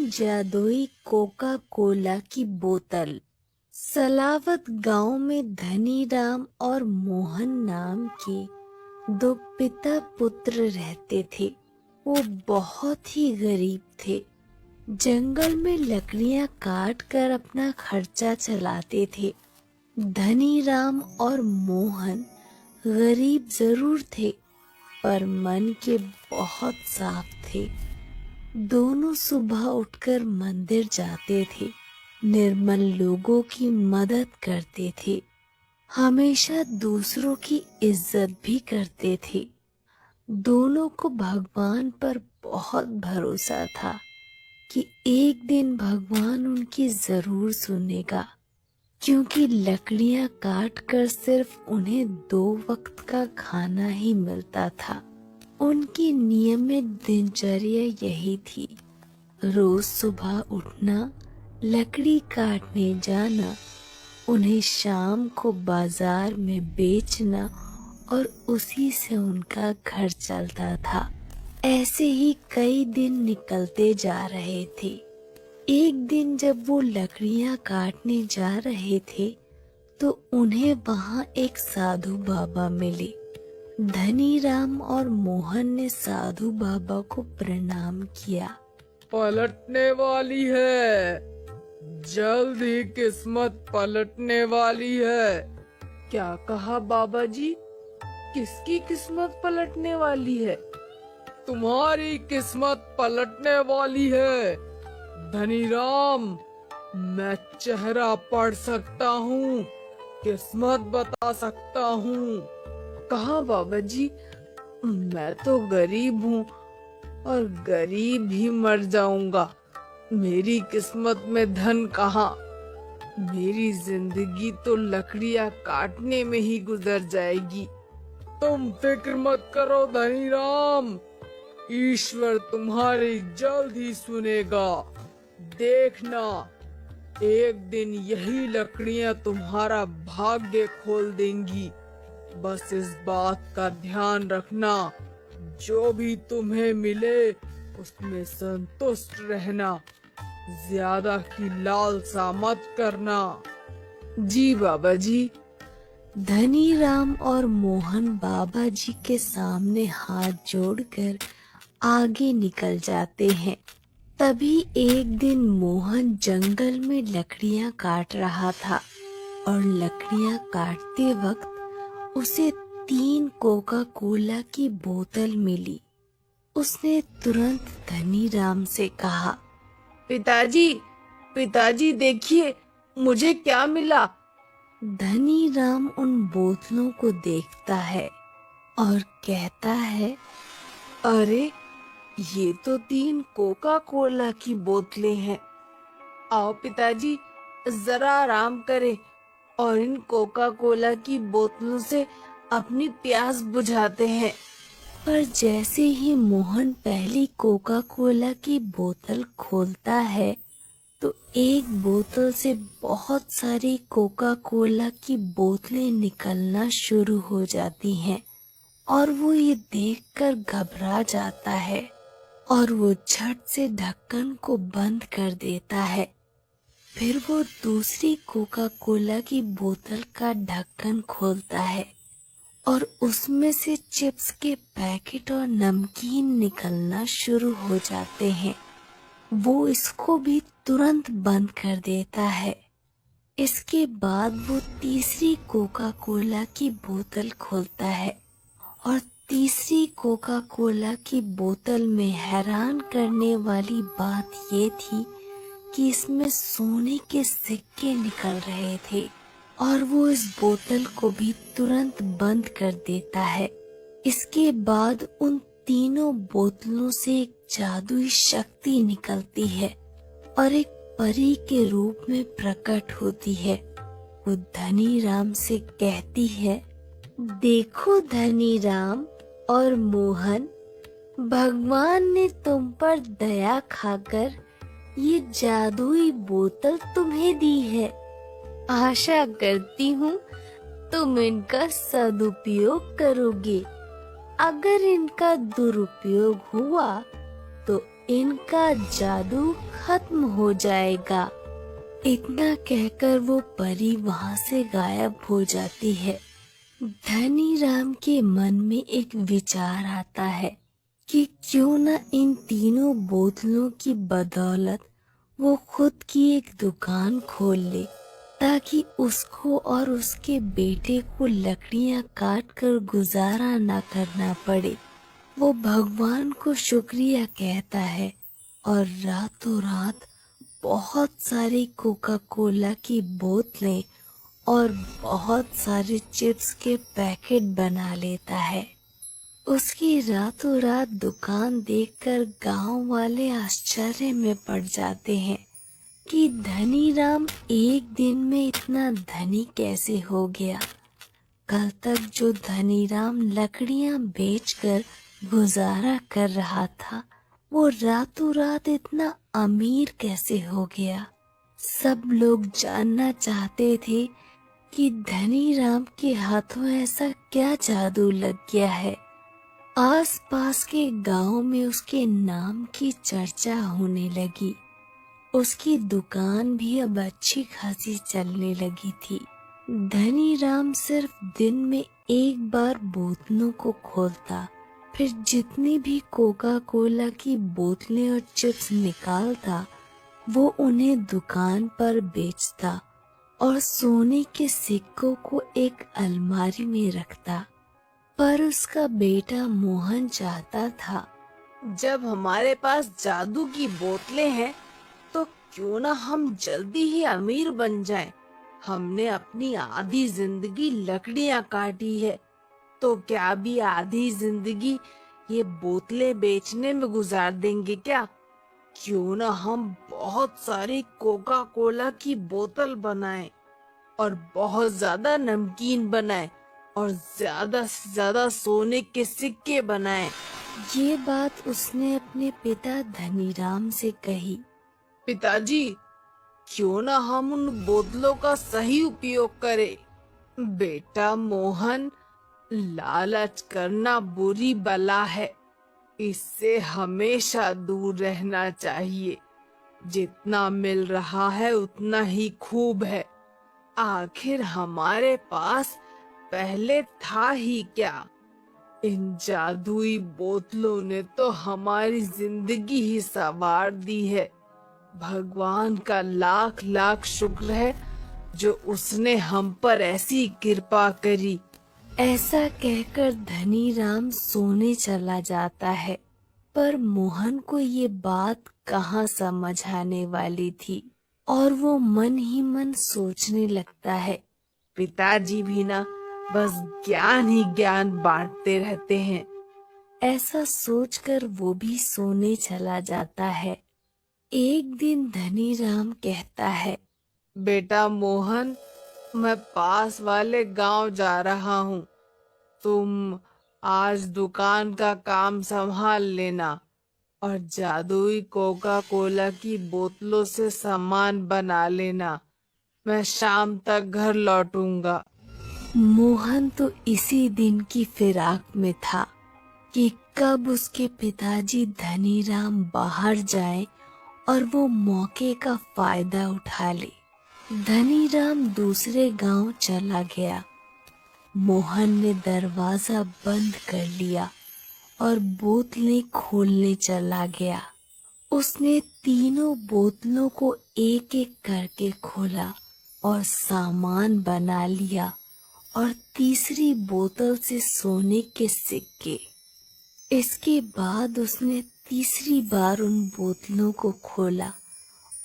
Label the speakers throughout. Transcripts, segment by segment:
Speaker 1: जादुई Coca Cola की बोतल। सलावत गांव में धनीराम और मोहन नाम के दो पिता पुत्र रहते थे। वो बहुत ही गरीब थे। जंगल में लकड़ियां काट कर अपना खर्चा चलाते थे। धनीराम और मोहन गरीब जरूर थे, पर मन के बहुत साफ थे। दोनों सुबह उठकर मंदिर जाते थे, निर्मल लोगों की मदद करते थे, हमेशा दूसरों की इज्जत भी करते थे। दोनों को भगवान पर बहुत भरोसा था कि एक दिन भगवान उनकी जरूर सुनेगा, क्योंकि लकड़ियां काट कर सिर्फ उन्हें 2 वक्त का खाना ही मिलता था। उनकी नियमित दिनचर्या यही थी, रोज सुबह उठना, लकड़ी काटने जाना, उन्हें शाम को बाजार में बेचना और उसी से उनका घर चलता था। ऐसे ही कई दिन निकलते जा रहे थे। एक दिन जब वो लकड़ियां काटने जा रहे थे तो उन्हें वहां एक साधु बाबा मिले। धनीराम और मोहन ने साधु बाबा को प्रणाम किया।
Speaker 2: पलटने वाली है, जल्द ही किस्मत पलटने वाली है।
Speaker 3: क्या कहा बाबा जी? किसकी किस्मत पलटने वाली है?
Speaker 2: तुम्हारी किस्मत पलटने वाली है धनीराम। मैं चेहरा पढ़ सकता हूँ, किस्मत बता सकता हूँ।
Speaker 3: कहा बाबा जी? मैं तो गरीब हूँ और गरीब ही मर जाऊंगा। मेरी किस्मत में धन कहाँ? मेरी जिंदगी तो लकड़ियाँ काटने में ही गुजर जाएगी।
Speaker 2: तुम फिक्र मत करो धनीराम, ईश्वर तुम्हारी जल्द ही सुनेगा। देखना, एक दिन यही लकड़ियाँ तुम्हारा भाग्य खोल देंगी। बस इस बात का ध्यान रखना, जो भी तुम्हें मिले उसमें संतुष्ट रहना, ज्यादा की लालसा मत करना।
Speaker 3: जी बाबा जी।
Speaker 1: धनीराम और मोहन बाबा जी के सामने हाथ जोड़कर आगे निकल जाते हैं। तभी एक दिन मोहन जंगल में लकड़ियां काट रहा था और लकड़ियां काटते वक्त उसे 3 कोका कोला की बोतल मिली। उसने तुरंत धनीराम से कहा,
Speaker 3: पिताजी, पिताजी देखिए, मुझे क्या मिला।
Speaker 1: धनीराम उन बोतलों को देखता है और कहता है,
Speaker 3: अरे, ये तो 3 कोका कोला की बोतलें हैं। आओ पिताजी, जरा आराम करें और इन कोका कोला की बोतलों से अपनी प्यास बुझाते हैं।
Speaker 1: पर जैसे ही मोहन पहली कोका कोला की बोतल खोलता है तो एक बोतल से बहुत सारी कोका कोला की बोतलें निकलना शुरू हो जाती हैं और वो ये देखकर घबरा जाता है और वो झट से ढक्कन को बंद कर देता है। फिर वो दूसरी कोका कोला की बोतल का ढक्कन खोलता है और उसमें से चिप्स के पैकेट और नमकीन निकलना शुरू हो जाते हैं। वो इसको भी तुरंत बंद कर देता है। इसके बाद वो तीसरी कोका कोला की बोतल खोलता है और तीसरी कोका कोला की बोतल में हैरान करने वाली बात ये थी कि इसमें सोने के सिक्के निकल रहे थे और वो इस बोतल को भी तुरंत बंद कर देता है। इसके बाद उन तीनों बोतलों से एक जादुई शक्ति निकलती है और एक परी के रूप में प्रकट होती है। वो धनीराम से कहती है, देखो धनीराम और मोहन, भगवान ने तुम पर दया खाकर ये जादुई बोतल तुम्हें दी है। आशा करती हूँ तुम इनका सदुपयोग करोगे। अगर इनका दुरुपयोग हुआ तो इनका जादू खत्म हो जाएगा। इतना कहकर वो परी वहाँ से गायब हो जाती है। धनी राम के मन में एक विचार आता है कि क्यों न इन तीनों बोतलों की बदौलत वो खुद की एक दुकान खोल ले, ताकि उसको और उसके बेटे को लकड़ियां काट कर गुजारा ना करना पड़े। वो भगवान को शुक्रिया कहता है और रातों रात बहुत सारी कोका कोला की बोतलें और बहुत सारे चिप्स के पैकेट बना लेता है। उसकी रातों रात दुकान देखकर गांव वाले आश्चर्य में पड़ जाते हैं कि धनी राम एक दिन में इतना धनी कैसे हो गया। कल तक जो धनी राम लकड़ियां बेचकर गुजारा कर रहा था, वो रातों रात इतना अमीर कैसे हो गया। सब लोग जानना चाहते थे कि धनी राम के हाथों ऐसा क्या जादू लग गया है। आसपास के गांव में उसके नाम की चर्चा होने लगी। उसकी दुकान भी अब अच्छी खासी चलने लगी थी। धनी राम सिर्फ दिन में एक बार बोतलों को खोलता, फिर जितनी भी कोका कोला की बोतलें और चिप्स निकालता, वो उन्हें दुकान पर बेचता और सोने के सिक्कों को एक अलमारी में रखता। पर उसका बेटा मोहन चाहता था,
Speaker 3: जब हमारे पास जादू की बोतलें हैं, तो क्यों ना हम जल्दी ही अमीर बन जाएं। हमने अपनी आधी जिंदगी लकड़ियां काटी है, तो क्या अभी आधी जिंदगी ये बोतलें बेचने में गुजार देंगे क्या? क्यों ना हम बहुत सारी कोका कोला की बोतल बनाएं और बहुत ज्यादा नमकीन बनाएं और ज्यादा से ज्यादा सोने के सिक्के बनाएं।
Speaker 1: ये बात उसने अपने पिता धनीराम से कही।
Speaker 3: पिताजी, क्यों ना हम उन बोतलों का सही उपयोग करें। बेटा मोहन, लालच करना बुरी बला है, इससे हमेशा दूर रहना चाहिए। जितना मिल रहा है उतना ही खूब है। आखिर हमारे पास पहले था ही क्या? इन जादुई बोतलों ने तो हमारी जिंदगी ही संवार दी है। भगवान का लाख लाख शुक्र है जो उसने हम पर ऐसी कृपा करी।
Speaker 1: ऐसा कहकर धनीराम सोने चला जाता है। पर मोहन को ये बात कहाँ समझ आने वाली थी और वो मन ही मन सोचने लगता है,
Speaker 3: पिताजी भी ना बस ज्ञान ही ज्ञान बांटते रहते हैं।
Speaker 1: ऐसा सोचकर वो भी सोने चला जाता है। एक दिन धनीराम कहता है,
Speaker 3: बेटा मोहन, मैं पास वाले गांव जा रहा हूँ। तुम आज दुकान का काम संभाल लेना और जादुई कोका कोला की बोतलों से सामान बना लेना। मैं शाम तक घर लौटूंगा।
Speaker 1: मोहन तो इसी दिन की फिराक में था कि कब उसके पिताजी धनीराम बाहर जाए और वो मौके का फायदा उठा ले। धनीराम दूसरे गांव चला गया। मोहन ने दरवाजा बंद कर लिया और बोतलें खोलने चला गया। उसने तीनों बोतलों को एक एक करके खोला और सामान बना लिया और तीसरी बोतल से सोने के सिक्के। इसके बाद उसने तीसरी बार उन बोतलों को खोला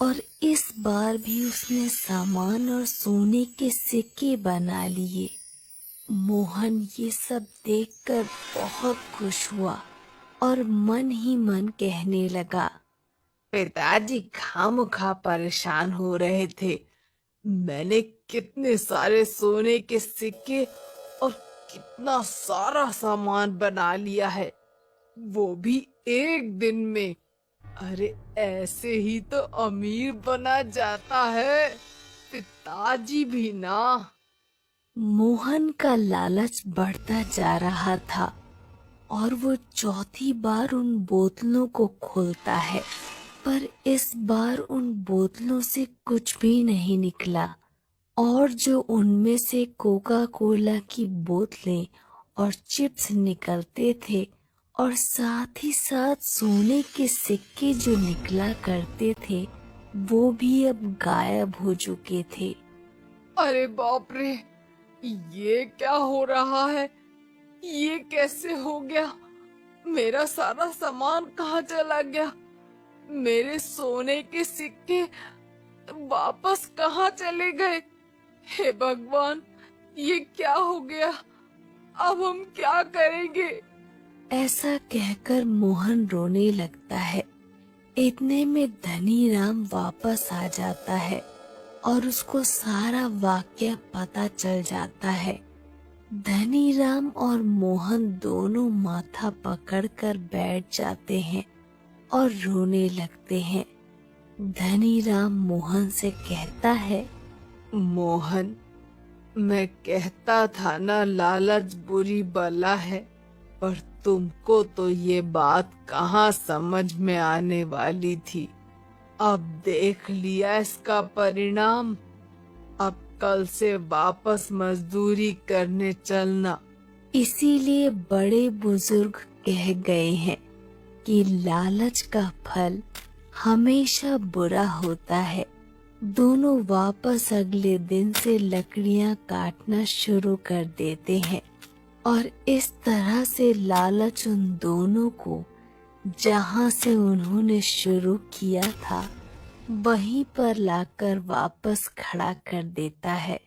Speaker 1: और इस बार भी उसने सामान और सोने के सिक्के बना लिए। मोहन ये सब देखकर बहुत खुश हुआ और मन ही मन कहने लगा,
Speaker 3: पिताजी खामखा परेशान हो रहे थे। मैंने कितने सारे सोने के सिक्के और कितना सारा सामान बना लिया है, वो भी एक दिन में। अरे ऐसे ही तो अमीर बना जाता है। पिताजी भी ना।
Speaker 1: मोहन का लालच बढ़ता जा रहा था। और वो चौथी बार उन बोतलों को खोलता है, पर इस बार उन बोतलों से कुछ भी नहीं निकला। और जो उनमें से कोका कोला की बोतलें और चिप्स निकलते थे और साथ ही साथ सोने के सिक्के जो निकला करते थे, वो भी अब गायब हो चुके थे।
Speaker 2: अरे बाप रे, ये क्या हो रहा है? ये कैसे हो गया? मेरा सारा सामान कहाँ चला गया? मेरे सोने के सिक्के वापस कहाँ चले गए? हे भगवान, ये क्या हो गया? अब हम क्या करेंगे?
Speaker 1: ऐसा कहकर मोहन रोने लगता है। इतने में धनीराम वापस आ जाता है और उसको सारा वाक्य पता चल जाता है। धनीराम और मोहन दोनों माथा पकड़कर बैठ जाते हैं और रोने लगते हैं। धनीराम मोहन से कहता है,
Speaker 3: मोहन, मैं कहता था ना, लालच बुरी बला है, पर तुमको तो ये बात कहाँ समझ में आने वाली थी। अब देख लिया इसका परिणाम। अब कल से वापस मजदूरी करने चलना।
Speaker 1: इसीलिए बड़े बुजुर्ग कह गए हैं कि लालच का फल हमेशा बुरा होता है। दोनों वापस अगले दिन से लकड़ियां काटना शुरू कर देते हैं और इस तरह से लालच उन दोनों को जहां से उन्होंने शुरू किया था वहीं पर लाकर वापस खड़ा कर देता है।